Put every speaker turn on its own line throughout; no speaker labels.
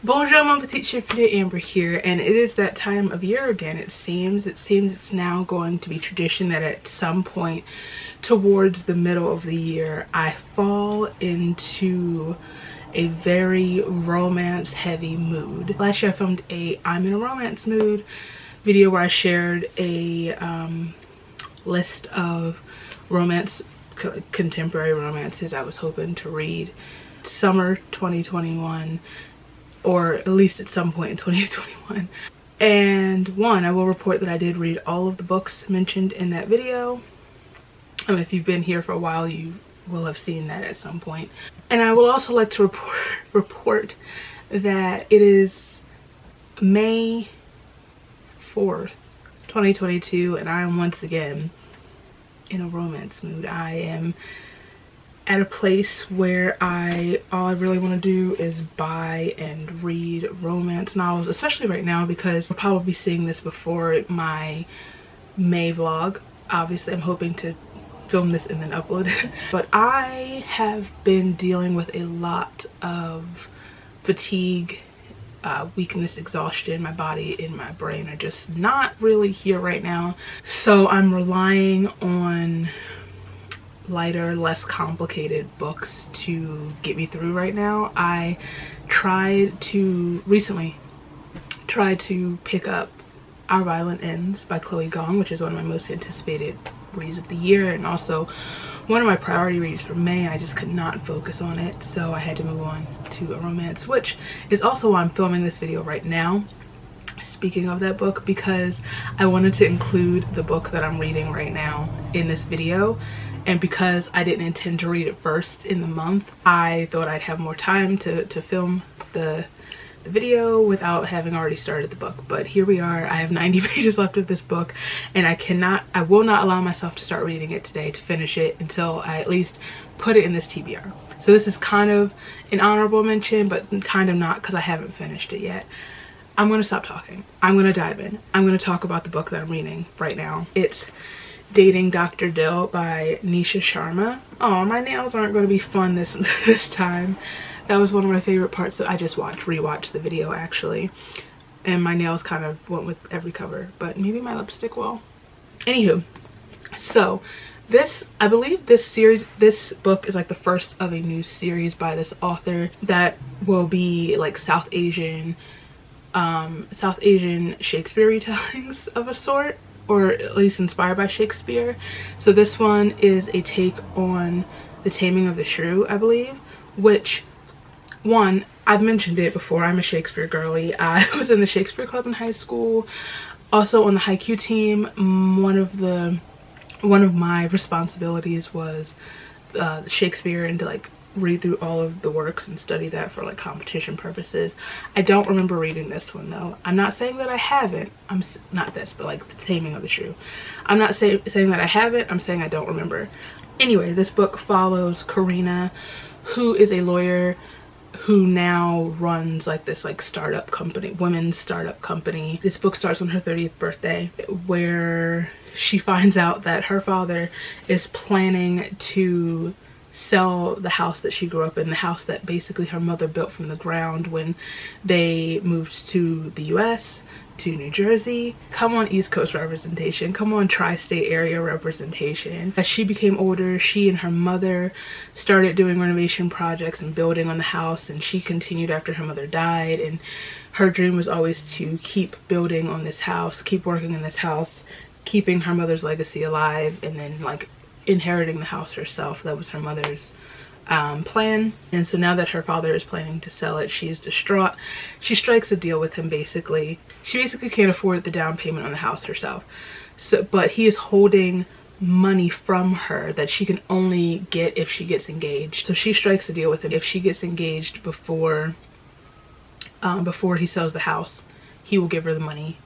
Bonjour mon petit chiffonnier, Amber here, and it is that time of year again. It seems it's now going to be tradition that at some point towards the middle of the year I fall into a very romance heavy mood. Last year I filmed a I'm in a romance mood video where I shared a list of contemporary romances I was hoping to read summer 2021, or at least at some point in 2021. And I will report that I did read all of the books mentioned in that video. If you've been here for a while, you will have seen that at some point. And I will also like to report that it is May 4th, 2022, and I am once again in a romance mood. I am at a place where all I really want to do is buy and read romance novels, especially right now because I'll probably be seeing this before my May vlog. Obviously I'm hoping to film this and then upload it. But I have been dealing with a lot of fatigue, weakness, exhaustion. My body and my brain are just not really here right now, so I'm relying on lighter, less complicated books to get me through right now. I recently tried to pick up Our Violent Ends by Chloe Gong, which is one of my most anticipated reads of the year and also one of my priority reads for May. I just could not focus on it, so I had to move on to a romance, which is also why I'm filming this video right now. Speaking of that book, because I wanted to include the book that I'm reading right now in this video, and because I didn't intend to read it first in the month, I thought I'd have more time to film the video without having already started the book. But here we are. I have 90 pages left of this book, and I will not allow myself to start reading it today, to finish it, until I at least put it in this TBR. So this is kind of an honorable mention, but kind of not, because I haven't finished it yet. I'm going to stop talking. I'm going to dive in. I'm going to talk about the book that I'm reading right now. It's Dating Dr. Dill by Nisha Sharma. Oh, my nails aren't going to be fun this time. That was one of my favorite parts that I just rewatched the video actually, and my nails kind of went with every cover, but maybe my lipstick will. Anywho, so I believe this book is like the first of a new series by this author that will be like South Asian Shakespeare retellings of a sort, or at least inspired by Shakespeare. So this one is a take on The Taming of the Shrew, I believe, which I've mentioned it before, I'm a Shakespeare girly. I was in the Shakespeare club in high school, also on the haiku team. One of my responsibilities was Shakespeare, and to like read through all of the works and study that for like competition purposes. I don't remember reading this one though. I'm not saying that I haven't. Not this, but like The Taming of the Shrew. I'm not saying that I haven't, I'm saying I don't remember. Anyway, this book follows Karina, who is a lawyer who now runs like this startup company, women's startup company. This book starts on her 30th birthday, where she finds out that her father is planning to sell the house that she grew up in, the house that basically her mother built from the ground when they moved to the US, to New Jersey. Come on, East Coast representation. Come on, tri-state area representation. As she became older, she and her mother started doing renovation projects and building on the house, and she continued after her mother died, and her dream was always to keep building on this house, keep working in this house, keeping her mother's legacy alive, and then like inheriting the house herself. That was her mother's plan. And so now that her father is planning to sell it, she's distraught. She strikes a deal with him. Basically she basically can't afford the down payment on the house herself, but he is holding money from her that she can only get if she gets engaged. So she strikes a deal with him. If she gets engaged before he sells the house, he will give her the money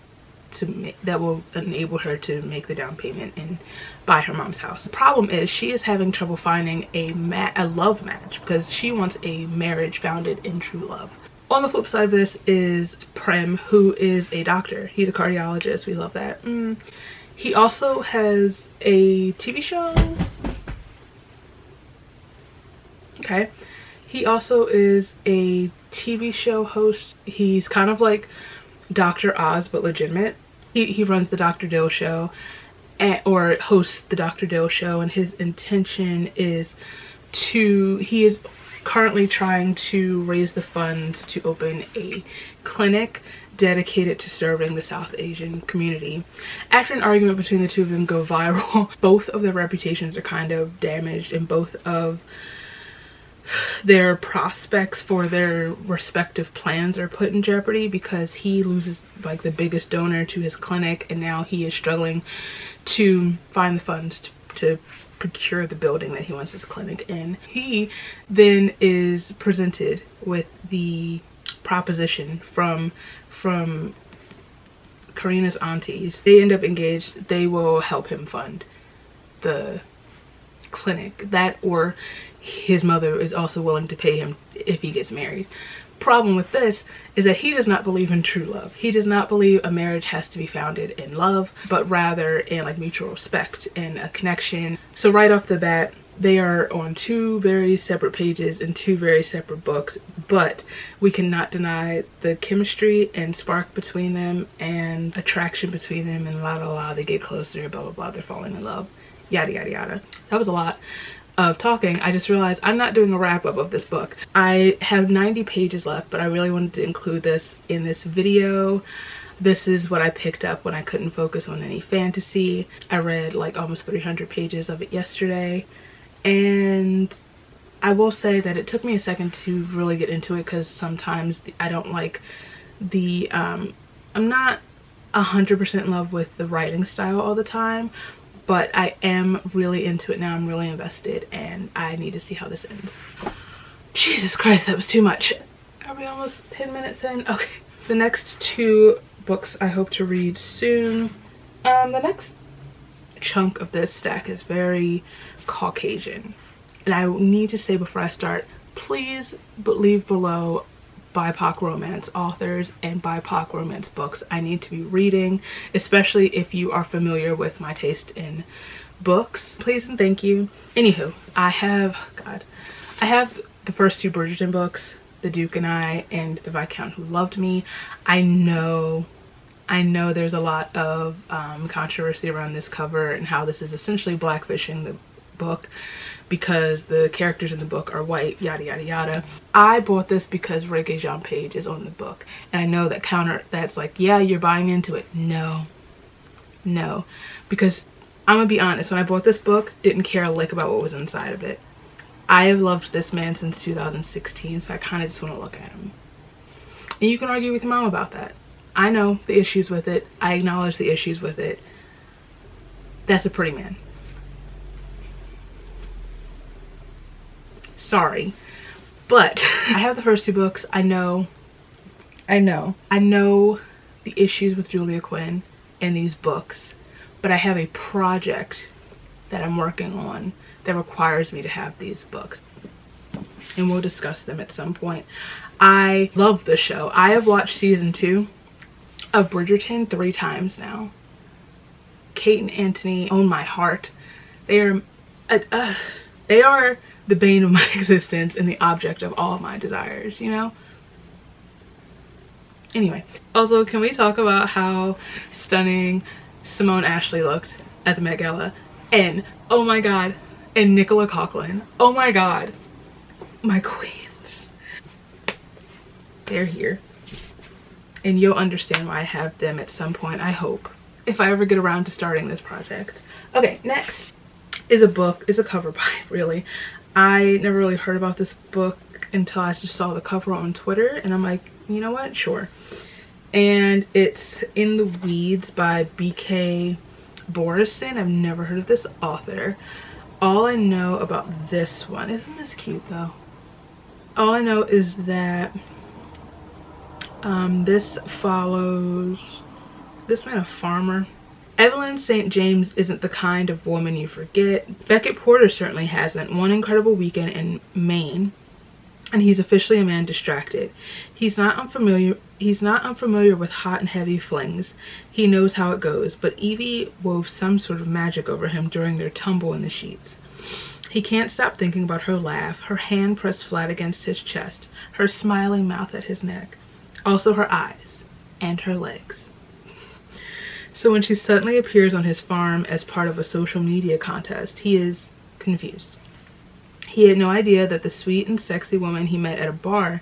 that will enable her to make the down payment and buy her mom's house. The problem is she is having trouble finding a love match, because she wants a marriage founded in true love. On the flip side of this is Prem, who is a doctor. He's a cardiologist. We love that. He also has a TV show. Okay. He also is a TV show host. He's kind of like Dr. Oz but legitimate. He runs the Dr. Dill show, or hosts the Dr. Dill show, and his intention is he is currently trying to raise the funds to open a clinic dedicated to serving the South Asian community. After an argument between the two of them go viral, both of their reputations are kind of damaged, and both of their prospects for their respective plans are put in jeopardy, because he loses like the biggest donor to his clinic, and now he is struggling to find the funds to procure the building that he wants his clinic in. He then is presented with the proposition from Karina's aunties. They end up engaged. They will help him fund the clinic. That, or his mother is also willing to pay him if he gets married. Problem with this is that he does not believe in true love. He does not believe a marriage has to be founded in love, but rather in like mutual respect and a connection. So right off the bat, they are on two very separate pages in two very separate books, but we cannot deny the chemistry and spark between them and attraction between them, and la la la, they get closer, blah blah blah, they're falling in love, yada yada yada. That was a lot of talking. I just realized I'm not doing a wrap-up of this book. I have 90 pages left, but I really wanted to include this in this video. This is what I picked up when I couldn't focus on any fantasy. I read like almost 300 pages of it yesterday, and I will say that it took me a second to really get into it, because sometimes I don't like the I'm not 100% in love with the writing style all the time, but I am really into it now. I'm really invested, and I need to see how this ends. Jesus Christ, that was too much. Are we almost 10 minutes in? Okay. The next two books I hope to read soon. The next chunk of this stack is very Caucasian. And I need to say before I start, please leave below BIPOC romance authors and BIPOC romance books I need to be reading, especially if you are familiar with my taste in books. Please and thank you. Anywho, I have the first two Bridgerton books, The Duke and I and The Viscount Who Loved Me. I know there's a lot of controversy around this cover and how this is essentially blackfishing the book because the characters in the book are white, yada yada yada. I bought this because Regé-Jean Page is on the book, and I know that's like, yeah, you're buying into it. No, because I'm gonna be honest, when I bought this book, didn't care a lick about what was inside of it. I have loved this man since 2016, so I kind of just want to look at him. And you can argue with your mom about that. I know the issues with it. I acknowledge the issues with it. That's a pretty man. Sorry, but I have the first two books. I know the issues with Julia Quinn in these books, but I have a project that I'm working on that requires me to have these books, and we'll discuss them at some point. I love the show. I have watched season 2 of Bridgerton 3 times now. Kate and Anthony own my heart. They are the bane of my existence and the object of all of my desires, you know? Anyway, also, can we talk about how stunning Simone Ashley looked at the Met Gala? And, oh my god, and Nicola Coughlan. Oh my god. My queens. They're here. And you'll understand why I have them at some point, I hope, if I ever get around to starting this project. Okay, next is a cover by, really. I never really heard about this book until I just saw the cover on Twitter, and I'm like, you know what, sure. And it's In the Weeds by B.K. Borison. I've never heard of this author. All I know about this one, isn't this cute though? All I know is that this follows this man, a farmer. Evelyn St. James isn't the kind of woman you forget. Beckett Porter certainly hasn't. One incredible weekend in Maine, and he's officially a man distracted. He's not unfamiliar with hot and heavy flings. He knows how it goes, but Evie wove some sort of magic over him during their tumble in the sheets. He can't stop thinking about her laugh, her hand pressed flat against his chest, her smiling mouth at his neck, also her eyes and her legs. So when she suddenly appears on his farm as part of a social media contest, he is confused. He had no idea that the sweet and sexy woman he met at a bar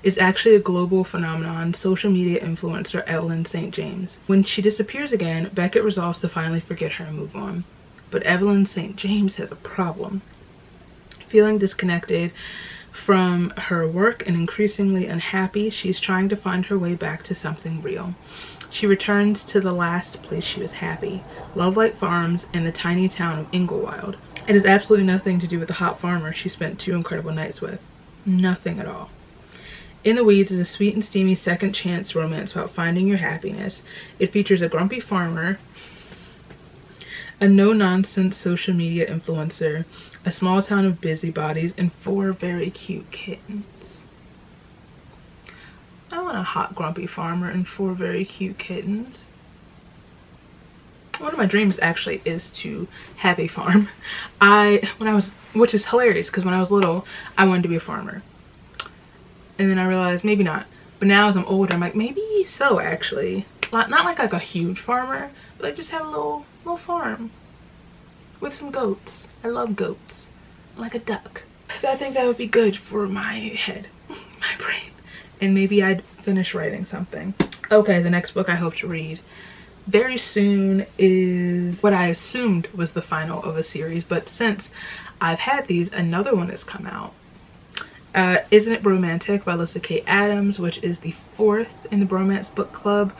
is actually a global phenomenon, social media influencer Evelyn St. James. When she disappears again, Beckett resolves to finally forget her and move on. But Evelyn St. James has a problem. Feeling disconnected from her work and increasingly unhappy, she's trying to find her way back to something real. She returns to the last place she was happy, Lovelight Farms in the tiny town of Inglewild. It has absolutely nothing to do with the hot farmer she spent 2 incredible nights with. Nothing at all. In the Weeds is a sweet and steamy second chance romance about finding your happiness. It features a grumpy farmer, a no-nonsense social media influencer, a small town of busybodies, and 4 very cute kittens. I want a hot, grumpy farmer and 4 very cute kittens. One of my dreams actually is to have a farm. Which is hilarious because when I was little, I wanted to be a farmer. And then I realized maybe not. But now as I'm older, I'm like, maybe so actually. Not like a huge farmer, but like just have a little farm with some goats. I love goats. Like a duck. I think that would be good for my head, my brain. And maybe I'd finish writing something. Okay, the next book I hope to read very soon is what I assumed was the final of a series, but since I've had these, another one has come out. Isn't It Bromantic by Alyssa K. Adams, which is the 4th in the Bromance Book Club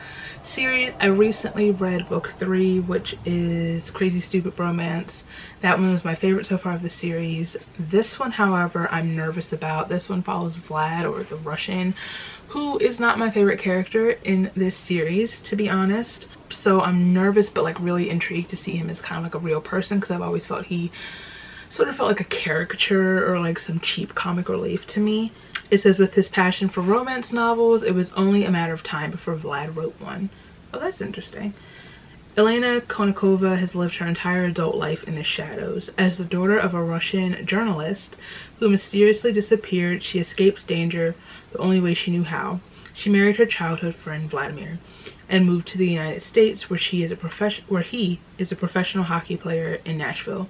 series. I recently read book 3, which is Crazy Stupid Bromance. That one was my favorite so far of the series. This one, however, I'm nervous about. This one follows Vlad, or the Russian, who is not my favorite character in this series, to be honest. So I'm nervous but like really intrigued to see him as kind of like a real person, because I've always felt he sort of felt like a caricature or like some cheap comic relief to me. It says, with his passion for romance novels, it was only a matter of time before Vlad wrote one. Oh, that's interesting. Elena Konikova has lived her entire adult life in the shadows. As the daughter of a Russian journalist who mysteriously disappeared, she escaped danger the only way she knew how. She married her childhood friend Vladimir and moved to the United States, where he is a professional hockey player in Nashville.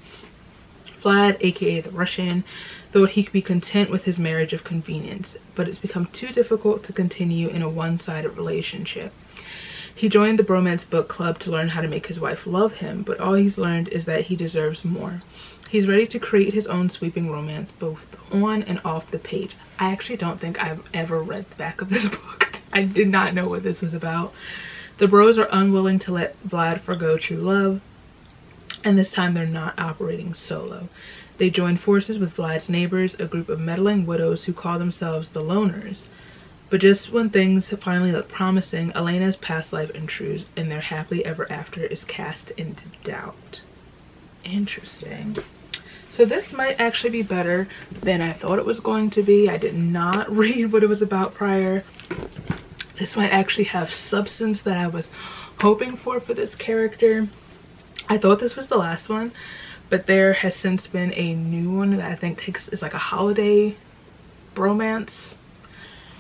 Vlad, aka the Russian, thought he could be content with his marriage of convenience, but it's become too difficult to continue in a one-sided relationship. He joined the Bromance Book Club to learn how to make his wife love him, but all he's learned is that he deserves more. He's ready to create his own sweeping romance both on and off the page. I actually don't think I've ever read the back of this book. I did not know what this was about. The bros are unwilling to let Vlad forgo true love, and this time they're not operating solo. They join forces with Vlad's neighbors, a group of meddling widows who call themselves the Loners. But just when things finally look promising, Elena's past life intrudes and their happily ever after is cast into doubt. Interesting. So this might actually be better than I thought it was going to be. I did not read what it was about prior. This might actually have substance that I was hoping for this character. I thought this was the last one, but there has since been a new one that I think is like a holiday bromance.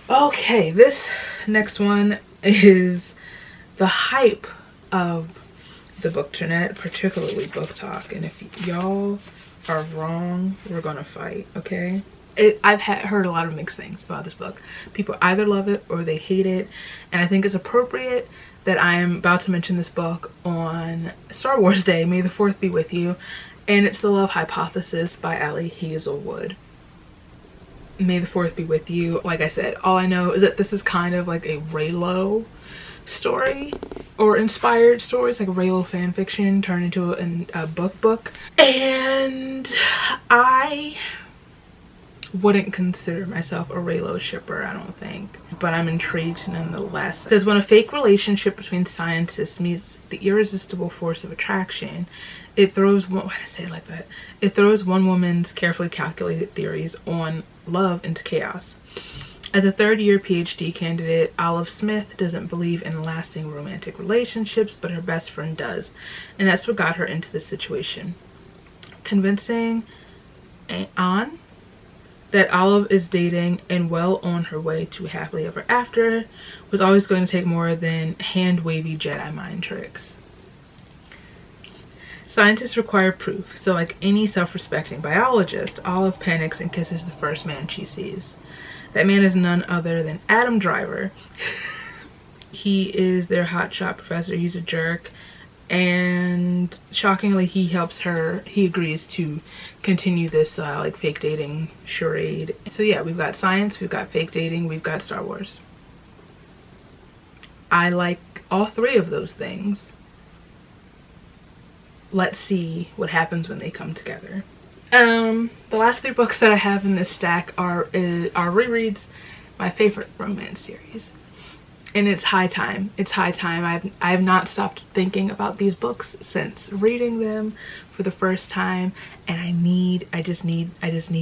Okay, this next one is the hype of the bookternet, particularly Book Talk, and if y'all are wrong, we're gonna fight, okay? I've heard a lot of mixed things about this book. People either love it or they hate it, and I think it's appropriate that I am about to mention this book on Star Wars Day. May the 4th be with you. And it's The Love Hypothesis by Ali Hazelwood. May the 4th be with you. Like I said, all I know is that this is kind of like a Raylo story, or inspired stories, like Raylo fan fiction turned into a book. And I wouldn't consider myself a Raylo shipper, I don't think, but I'm intrigued nonetheless. It says, when a fake relationship between scientists meets the irresistible force of attraction, it throws one woman's carefully calculated theories on love into chaos. As a third-year PhD candidate, Olive Smith doesn't believe in lasting romantic relationships, but her best friend does, and that's what got her into this situation. Convincing Anne that Olive is dating and well on her way to happily ever after was always going to take more than hand-wavy Jedi mind tricks. Scientists require proof, so like any self-respecting biologist, Olive panics and kisses the first man she sees. That man is none other than Adam Driver. He is their hotshot professor. He's a jerk, and shockingly he helps her. He agrees to continue this like fake dating charade. So yeah, we've got science, we've got fake dating, we've got Star Wars. I like all three of those things. Let's see what happens when they come together. The last 3 books that I have in this stack are rereads, my favorite romance series. And it's high time. It's high time. I have not stopped thinking about these books since reading them for the first time, and I just need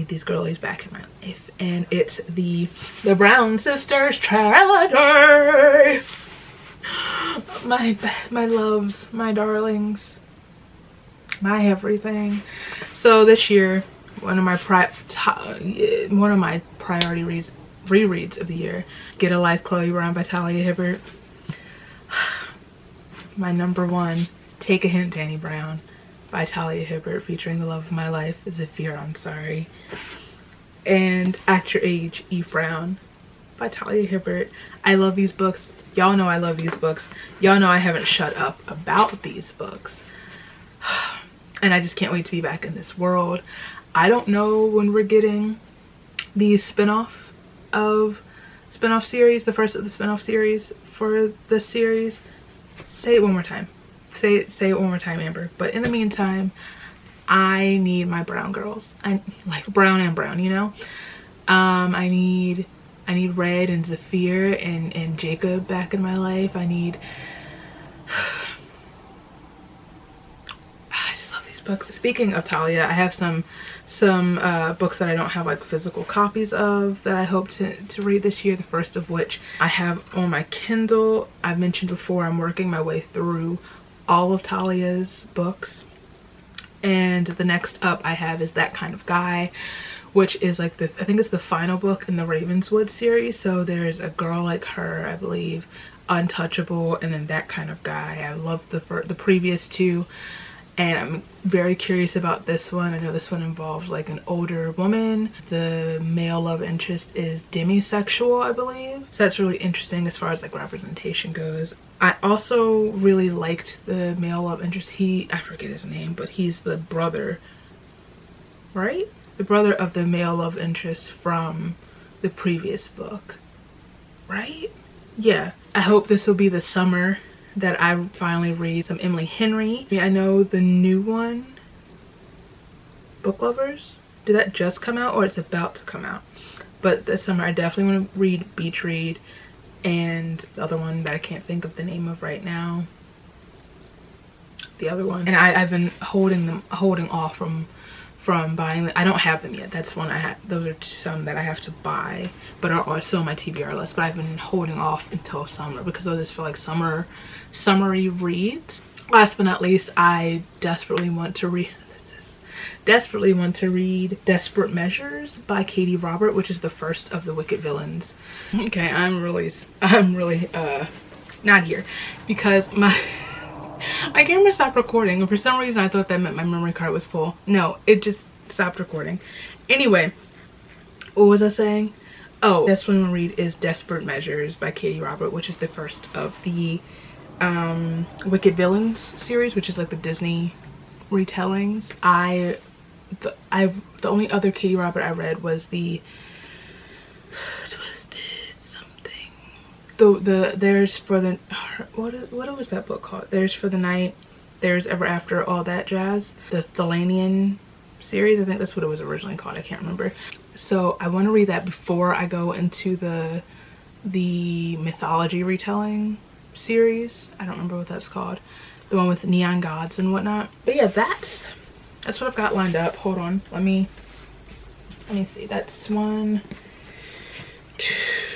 these girlies back in my life. And it's the Brown Sisters trilogy. My loves, my darlings, my everything. So this year, one of my priority rereads of the year, Get a Life, Chloe Brown by Talia Hibbert. My number 1, Take a Hint, Danny Brown by Talia Hibbert, featuring the love of my life, Zafir Ansari. And At Your Age, Eve Brown by Talia Hibbert. I love these books. Y'all know I love these books. Y'all know I haven't shut up about these books. And I just can't wait to be back in this world. I don't know when we're getting the spin-off series, the first of the spin-off series for this series. Say it one more time. Say it one more time, Amber. But in the meantime, I need my brown girls. I like brown and brown, you know? I need Red and Zafir and Jacob back in my life. I just love these books. Speaking of Talia, I have some books that I don't have like physical copies of that I hope to read this year. The first of which I have on my Kindle. I've mentioned before, I'm working my way through all of Talia's books, and the next up I have is That Kind of Guy, which is like I think it's the final book in the Ravenswood series. So there's A Girl Like Her, I believe, Untouchable, and then That Kind of Guy. I loved the previous 2, and I'm very curious about this one. I know this one involves like an older woman. The male love interest is demisexual, I believe. So that's really interesting as far as like representation goes. I also really liked the male love interest. I forget his name, but he's the brother, right? The brother of the male love interest from the previous book, right? Yeah. I hope this will be the summer that I finally read some Emily Henry. I know the new one, Book Lovers, did that just come out or it's about to come out? But this summer I definitely want to read Beach Read, and the other one that I can't think of the name of right now. The other one. And I've been holding off from buying them. I don't have them yet. That's one I have. Those are some that I have to buy, but are still on my TBR list. But I've been holding off until summer because those just feel like summery reads. Last but not least, I desperately want to read Desperate Measures by Katie Robert, which is the first of the Wicked Villains. Okay, I'm really not here because my camera stopped recording, and for some reason I thought that meant my memory card was full. No, it just stopped recording. Anyway, what was I saying? Oh, that's what I'm gonna read is Desperate Measures by Katie Robert, which is the first of the Wicked Villains series, which is like the Disney retellings. The only other Katie Robert I read was the Twisted something. There's for the what was that book called? There's for the Night, There's Ever After, all that jazz. The Thelanian series, I think that's what it was originally called. I can't remember. So I want to read that before I go into the mythology retelling series. I don't remember what that's called. The one with neon gods and whatnot. But yeah, that's what I've got lined up. Hold on, let me see. That's 1,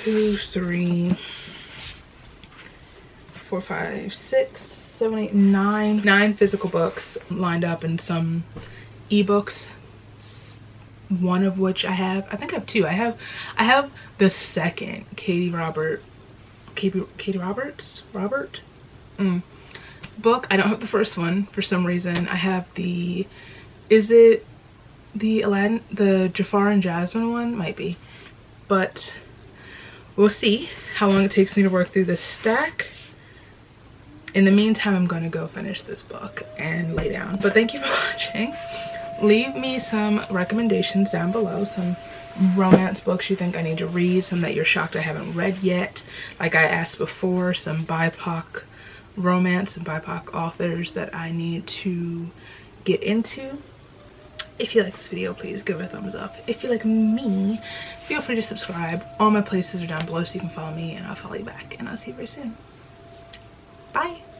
2, 3, 4, 5, 6, 7, 8, 9 physical books lined up, and some ebooks one of which I think I have two. I have the second Katie Roberts book. I don't have the first one for some reason. I have the, is it the Jafar and Jasmine one? Might be, but we'll see how long it takes me to work through this stack. In the meantime, I'm going to go finish this book and lay down. But thank you for watching. Leave me some recommendations down below, some romance books you think I need to read, some that you're shocked I haven't read yet. Like I asked before, some BIPOC romance and BIPOC authors that I need to get into. If you like this video, please give it a thumbs up. If you like me, feel free to subscribe. All my places are down below so you can follow me, and I'll follow you back, and I'll see you very soon.